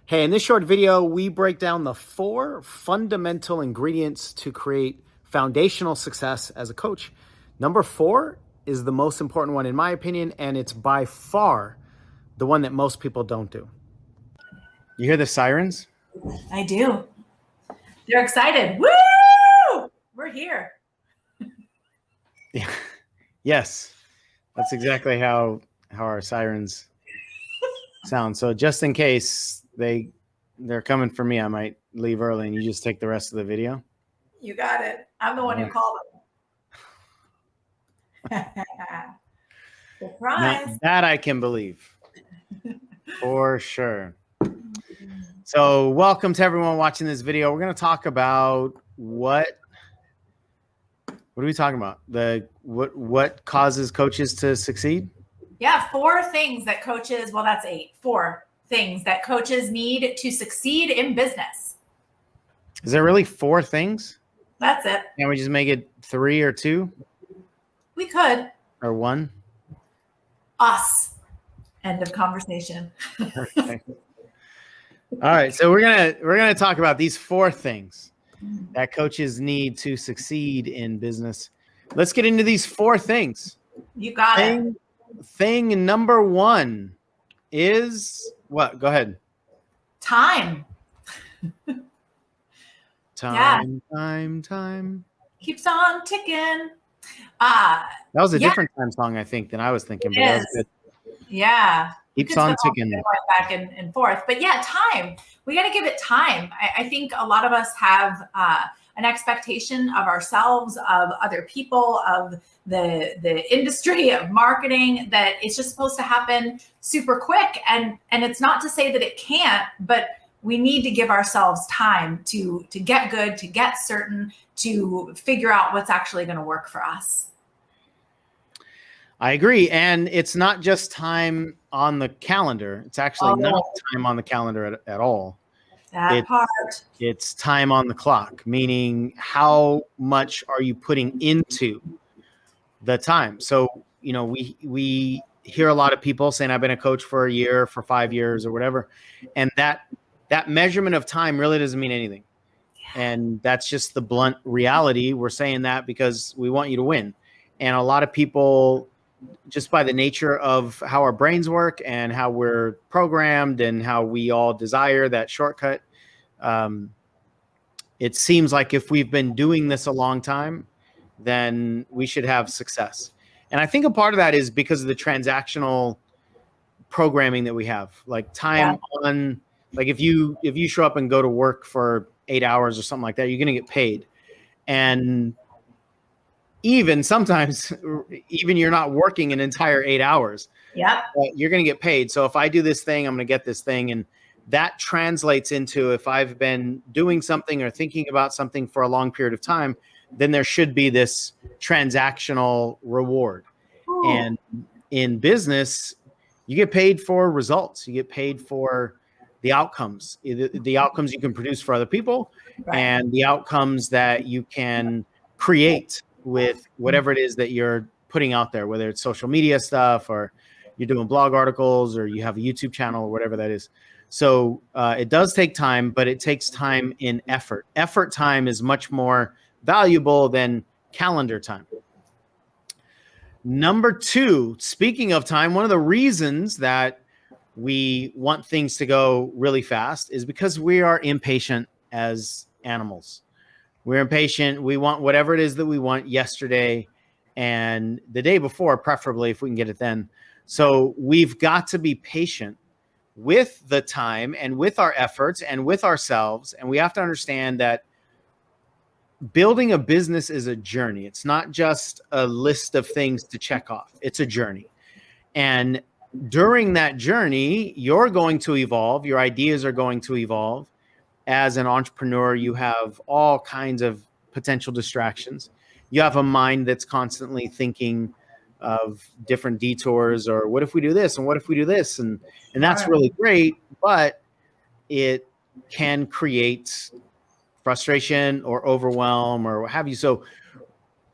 Hey, in this short video, we break down the 4 fundamental ingredients to create foundational success as a coach. Number 4 is the most important one in my opinion, and it's by far the one that most people don't do. You hear the sirens? I do. They're excited. Woo! We're here. Yeah. Yes, that's exactly how our sirens sound. So just in case they're coming for me, I might leave early and you just take the rest of the video. You got it. I'm the one who called them. Surprise. Now, that I can believe for sure. So welcome to everyone watching this video. We're going to talk about what are we talking about? What causes coaches to succeed? Yeah, 4 things that coaches, well, that's 8. 4 things that coaches need to succeed in business. Is there really 4 things? That's it. Can't we just make it 3 or 2? We could. Or 1? Us. End of conversation. Okay. All right, so we're gonna talk about these 4 things that coaches need to succeed in business. Let's get into these 4 things. You got it. Thing number 1 is what? Go ahead. Time. Time. Keeps on ticking. That was a different time song, I think, than I was thinking, but that was good. Yeah. Keeps on ticking. Going back and forth. But yeah, time. We got to give it time. I think a lot of us have an expectation of ourselves, of other people, of the industry, of marketing, that it's just supposed to happen super quick. And it's not to say that it can't, but we need to give ourselves time to get good, to get certain, to figure out what's actually going to work for us. I agree. And it's not just time on the calendar. It's actually not time on the calendar at all. It's time on the clock, meaning how much are you putting into the time? So, you know, we hear a lot of people saying, I've been a coach for a year, for 5 years or whatever. And that measurement of time really doesn't mean anything. Yeah. And that's just the blunt reality. We're saying that because we want you to win. And a lot of people, just by the nature of how our brains work and how we're programmed and how we all desire that shortcut, it seems like if we've been doing this a long time, then we should have success. And I think a part of that is because of the transactional programming that we have, like time on, like if you show up and go to work for 8 hours or something like that, you're going to get paid. And even sometimes, even you're not working an entire 8 hours. Yeah, you're going to get paid. So if I do this thing, I'm going to get this thing. And that translates into, if I've been doing something or thinking about something for a long period of time, then there should be this transactional reward. Ooh. And in business, you get paid for results. You get paid for the outcomes, the outcomes you can produce for other people, right, and the outcomes that you can create with whatever it is that you're putting out there, whether it's social media stuff or you're doing blog articles or you have a YouTube channel or whatever that is. So it does take time, but it takes time in effort. Effort time is much more valuable than calendar time. Number 2, speaking of time, one of the reasons that we want things to go really fast is because we are impatient as animals. We're impatient. We want whatever it is that we want yesterday and the day before, preferably if we can get it then. So we've got to be patient with the time and with our efforts and with ourselves. And we have to understand that building a business is a journey. It's not just a list of things to check off. It's a journey. And during that journey, you're going to evolve. Your ideas are going to evolve. As an entrepreneur, you have all kinds of potential distractions. You have a mind that's constantly thinking of different detours, or what if we do this and what if we do this? And that's really great, but it can create frustration or overwhelm or what have you. So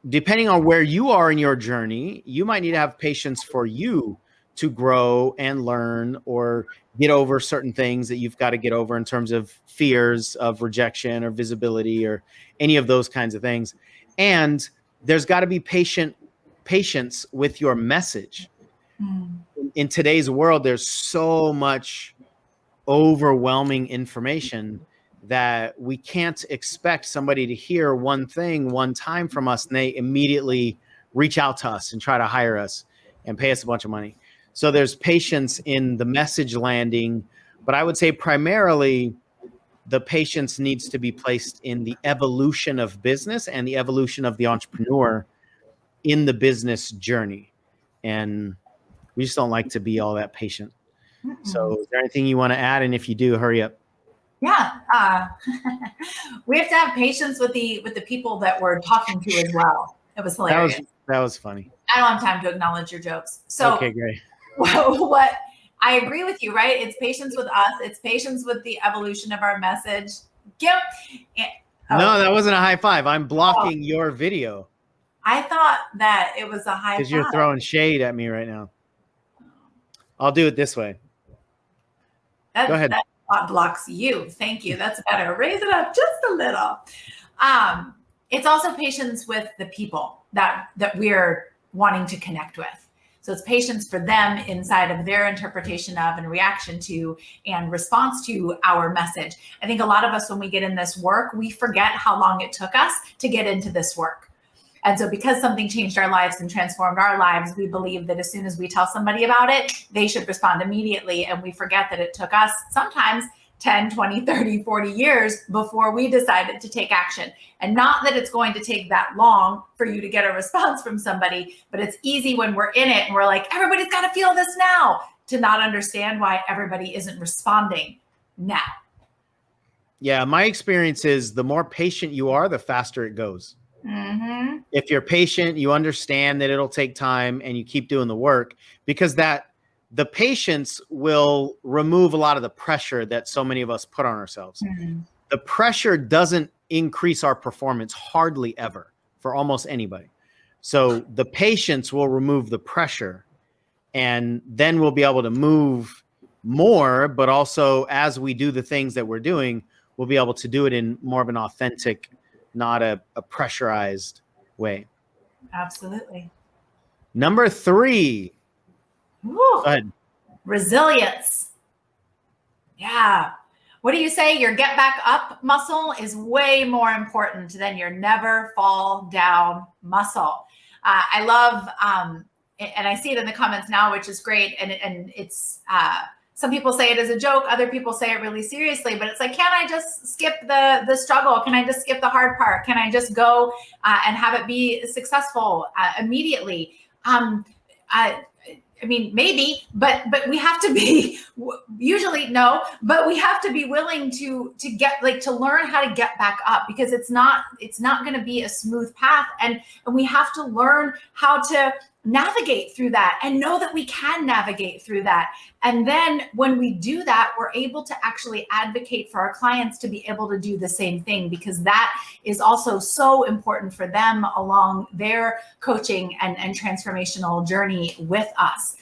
depending on where you are in your journey, you might need to have patience for you to grow and learn or get over certain things that you've got to get over in terms of fears of rejection or visibility or any of those kinds of things. And there's got to be patience with your message. In today's world, there's so much overwhelming information that we can't expect somebody to hear one thing one time from us and they immediately reach out to us and try to hire us and pay us a bunch of money. So there's patience in the message landing, but I would say primarily the patience needs to be placed in the evolution of business and the evolution of the entrepreneur in the business journey. And we just don't like to be all that patient. So is there anything you want to add? And if you do, hurry up. Yeah. We have to have patience with the people that we're talking to as well. It was hilarious. That was funny. I don't have time to acknowledge your jokes. So okay, great. What I agree with you, right? It's patience with us. It's patience with the evolution of our message. No, that wasn't a high five. I'm blocking your video. I thought that it was a high five. Because you're throwing shade at me right now. I'll do it this way. Go ahead. That blocks you. Thank you. That's better. Raise it up just a little. It's also patience with the people that we're wanting to connect with. So it's patience for them inside of their interpretation of and reaction to and response to our message. I think a lot of us, when we get in this work, we forget how long it took us to get into this work. And so because something changed our lives and transformed our lives, we believe that as soon as we tell somebody about it, they should respond immediately. And we forget that it took us sometimes 10, 20, 30, 40 years before we decided to take action. And not that it's going to take that long for you to get a response from somebody, but it's easy when we're in it and we're like, everybody's got to feel this now, to not understand why everybody isn't responding now. Yeah, my experience is the more patient you are, the faster it goes. Mm-hmm. If you're patient, you understand that it'll take time and you keep doing the work, because the patience will remove a lot of the pressure that so many of us put on ourselves. Mm-hmm. The pressure doesn't increase our performance hardly ever for almost anybody. So the patience will remove the pressure, and then we'll be able to move more, but also as we do the things that we're doing, we'll be able to do it in more of an authentic, not a pressurized way. Absolutely. Number 3. Woo. Go ahead. Resilience. Yeah. What do you say? Your get back up muscle is way more important than your never fall down muscle. I love, and I see it in the comments now, which is great. And it's, some people say it as a joke. Other people say it really seriously, but it's like, can I just skip the struggle? Can I just skip the hard part? Can I just go and have it be successful immediately? I mean, maybe, but we have to be, usually no, but we have to be willing to get, like, to learn how to get back up, because it's not going to be a smooth path. And we have to learn how to navigate through that and know that we can navigate through that. And then when we do that, we're able to actually advocate for our clients to be able to do the same thing, because that is also so important for them along their coaching and transformational journey with us.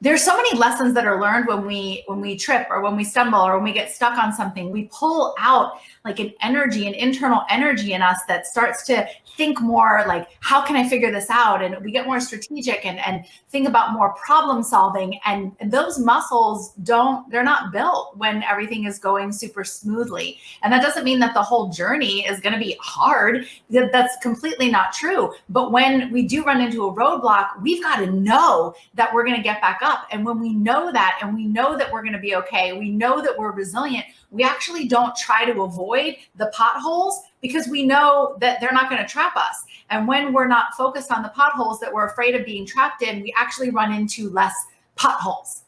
There's so many lessons that are learned when we trip or when we stumble or when we get stuck on something. We pull out like an internal energy in us that starts to think more like, how can I figure this out? And we get more strategic and think about more problem solving. And those muscles they're not built when everything is going super smoothly. And that doesn't mean that the whole journey is going to be hard. That's completely not true. But when we do run into a roadblock, we've got to know that we're going to get back up. And when we know that, and we know that we're going to be okay, we know that we're resilient, we actually don't try to avoid the potholes, because we know that they're not going to trap us. And when we're not focused on the potholes that we're afraid of being trapped in, we actually run into less potholes.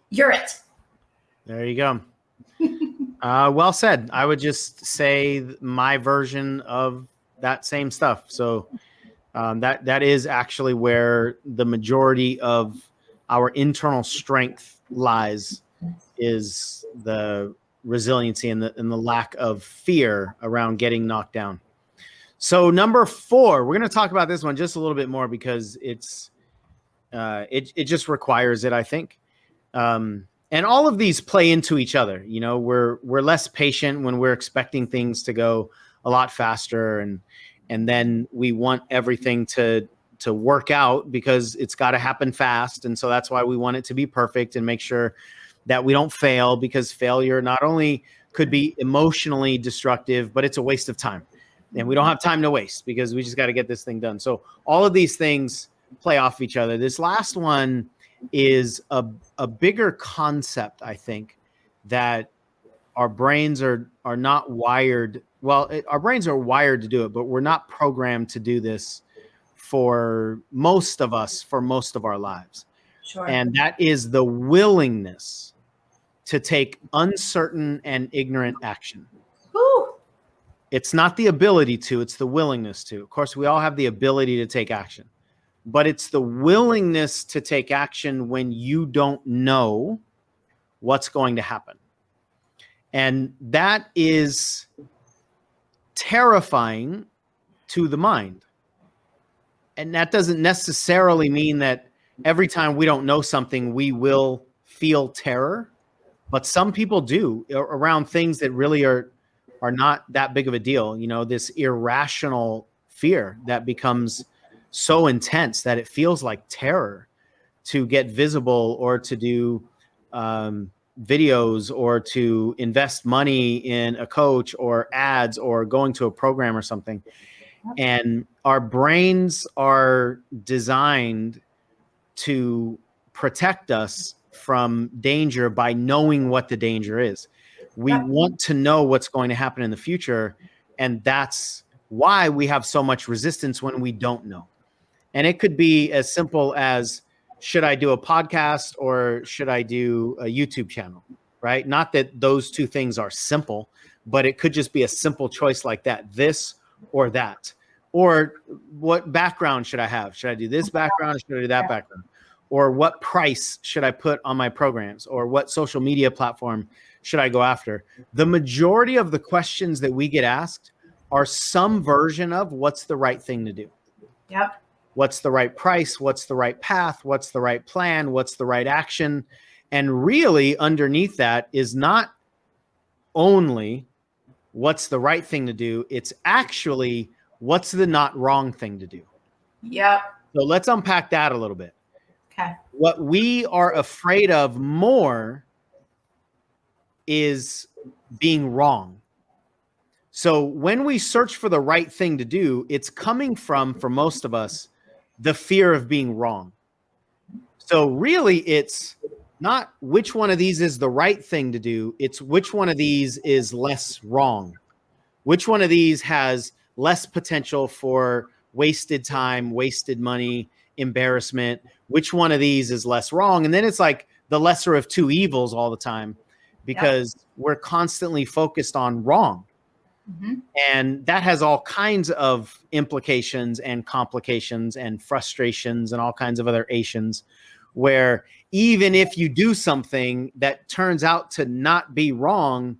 You're it. There you go. Well said. I would just say my version of that same stuff. So that is actually where the majority of our internal strength lies, is the resiliency and the lack of fear around getting knocked down. So number 4, we're going to talk about this one just a little bit more, because it's It just requires it, I think. And all of these play into each other. You know, we're less patient when we're expecting things to go a lot faster, and then we want everything to work out because it's got to happen fast. And so that's why we want it to be perfect and make sure that we don't fail, because failure not only could be emotionally destructive, but it's a waste of time. And we don't have time to waste because we just got to get this thing done. So all of these things play off each other. This last one is a bigger concept, I think, that our brains are not wired. Well, our brains are wired to do it, but we're not programmed to do this for most of us for most of our lives. Sure. And that is the willingness to take uncertain and ignorant action. Woo. It's not the ability to, it's the willingness to. Of course, we all have the ability to take action, but it's the willingness to take action when you don't know what's going to happen. And that is terrifying to the mind. And that doesn't necessarily mean that every time we don't know something, we will feel terror. But some people do around things that really are not that big of a deal. You know, this irrational fear that becomes so intense that it feels like terror to get visible or to do videos or to invest money in a coach or ads or going to a program or something. And our brains are designed to protect us from danger by knowing what the danger is. We want to know what's going to happen in the future. And that's why we have so much resistance when we don't know. And it could be as simple as, should I do a podcast or should I do a YouTube channel, right? Not that those two things are simple, but it could just be a simple choice like that, this or that. Or what background should I have? Should I do this background or should I do that background? Or what price should I put on my programs? Or what social media platform should I go after? The majority of the questions that we get asked are some version of what's the right thing to do. Yep. What's the right price? What's the right path? What's the right plan? What's the right action? And really underneath that is not only what's the right thing to do, it's actually what's the not wrong thing to do. Yep. So let's unpack that a little bit. Okay. What we are afraid of more is being wrong. So when we search for the right thing to do, it's coming from, for most of us, the fear of being wrong. So really, it's not which one of these is the right thing to do. It's which one of these is less wrong. Which one of these has less potential for wasted time, wasted money, embarrassment. Which one of these is less wrong? And then it's like the lesser of two evils all the time, because we're constantly focused on wrong. Mm-hmm. And that has all kinds of implications and complications and frustrations and all kinds of other ations, where even if you do something that turns out to not be wrong,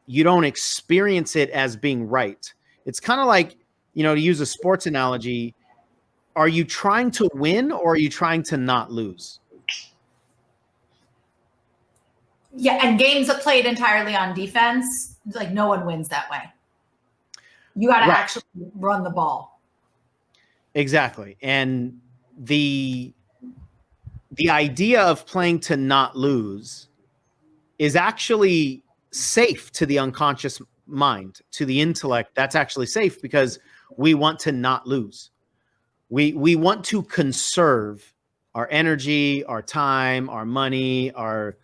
you don't experience it as being right. It's kind of like, you know, to use a sports analogy, are you trying to win or are you trying to not lose? Yeah, and games that played entirely on defense, like no one wins that way. You got to actually run the ball. Exactly. And the idea of playing to not lose is actually safe to the unconscious mind, to the intellect. That's actually safe because we want to not lose. We want to conserve our energy, our time, our money, our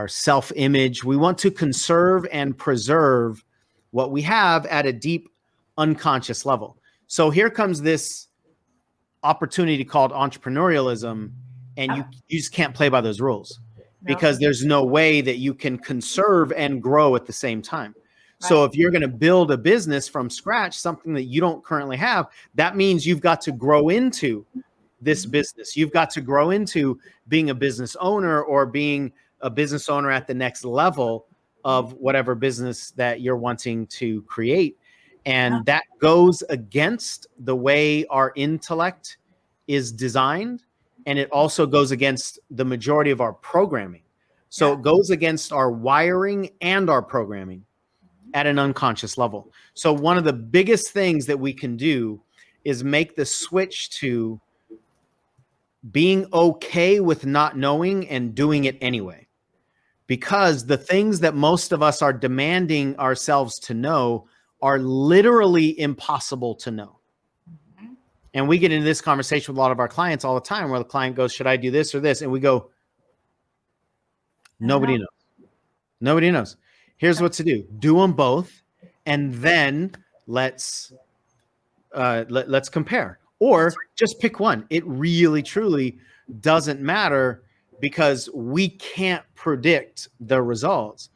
self-image. We want to conserve and preserve what we have at a deep unconscious level. So here comes this opportunity called entrepreneurialism, and you just can't play by those rules because there's no way that you can conserve and grow at the same time. Right. So if you're going to build a business from scratch, something that you don't currently have, that means you've got to grow into this business. You've got to grow into being a business owner or being a business owner at the next level of whatever business that you're wanting to create. And that goes against the way our intellect is designed. and it also goes against the majority of our programming. So it goes against our wiring and our programming at an unconscious level. So one of the biggest things that we can do is make the switch to being okay with not knowing and doing it anyway. Because the things that most of us are demanding ourselves to know are literally impossible to know. And we get into this conversation with a lot of our clients all the time where the client goes, should I do this or this? And we go, nobody knows. Nobody knows. Here's what to do. Do them both. And then let's compare, or just pick one. It really, truly doesn't matter because we can't predict the results.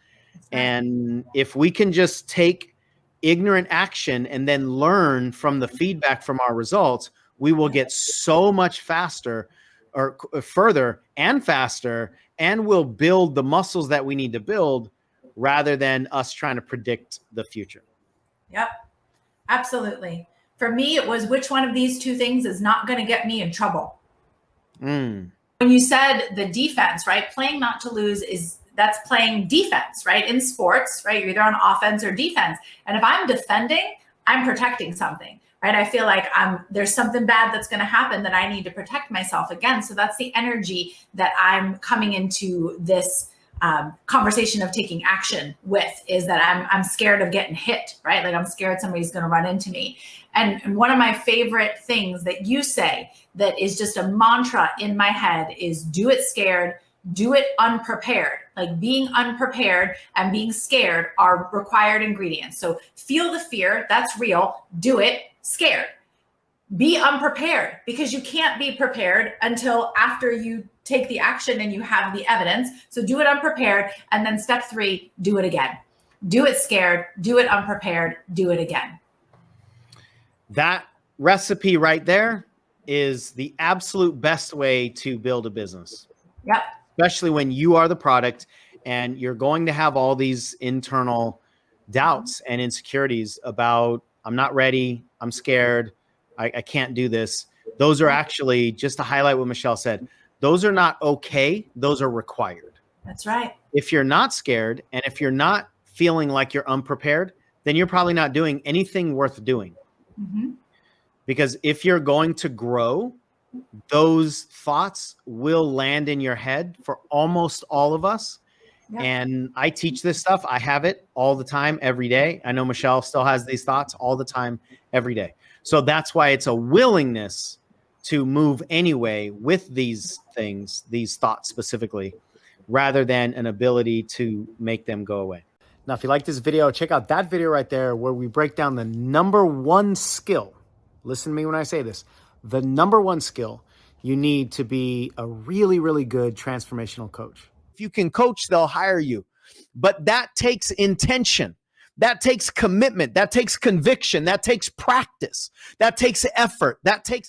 And if we can just take ignorant action and then learn from the feedback from our results, we will get so much faster or further and faster, and we'll build the muscles that we need to build rather than us trying to predict the future. Yep, absolutely. For me, it was which one of these two things is not going to get me in trouble. When you said the defense, right? Playing not to lose that's playing defense, right? In sports, right? You're either on offense or defense. And if I'm defending, I'm protecting something, right? I feel like there's something bad that's going to happen that I need to protect myself against. So that's the energy that I'm coming into this conversation of taking action with, is that I'm scared of getting hit, right? Like I'm scared somebody's going to run into me. And one of my favorite things that you say that is just a mantra in my head is do it scared, do it unprepared. Like being unprepared and being scared are required ingredients. So feel the fear, that's real, do it scared. Be unprepared, because you can't be prepared until after you take the action and you have the evidence. So do it unprepared. And then step 3, do it again. Do it scared, do it unprepared, do it again. That recipe right there is the absolute best way to build a business. Yep. Especially when you are the product and you're going to have all these internal doubts and insecurities about, I'm not ready, I'm scared, I can't do this. Those are actually, just to highlight what Michelle said, those are not okay, those are required. That's right. If you're not scared and if you're not feeling like you're unprepared, then you're probably not doing anything worth doing. Because if you're going to grow, those thoughts will land in your head for almost all of us. Yep. And I teach this stuff. I have it all the time, every day. I know Michelle still has these thoughts all the time, every day. So that's why it's a willingness to move anyway with these things, these thoughts specifically, rather than an ability to make them go away. Now, if you like this video, check out that video right there where we break down the #1 skill. Listen to me when I say this. The #1 skill you need to be a really, really good transformational coach. If you can coach, they'll hire you. But that takes intention. That takes commitment. That takes conviction. That takes practice. That takes effort. That takes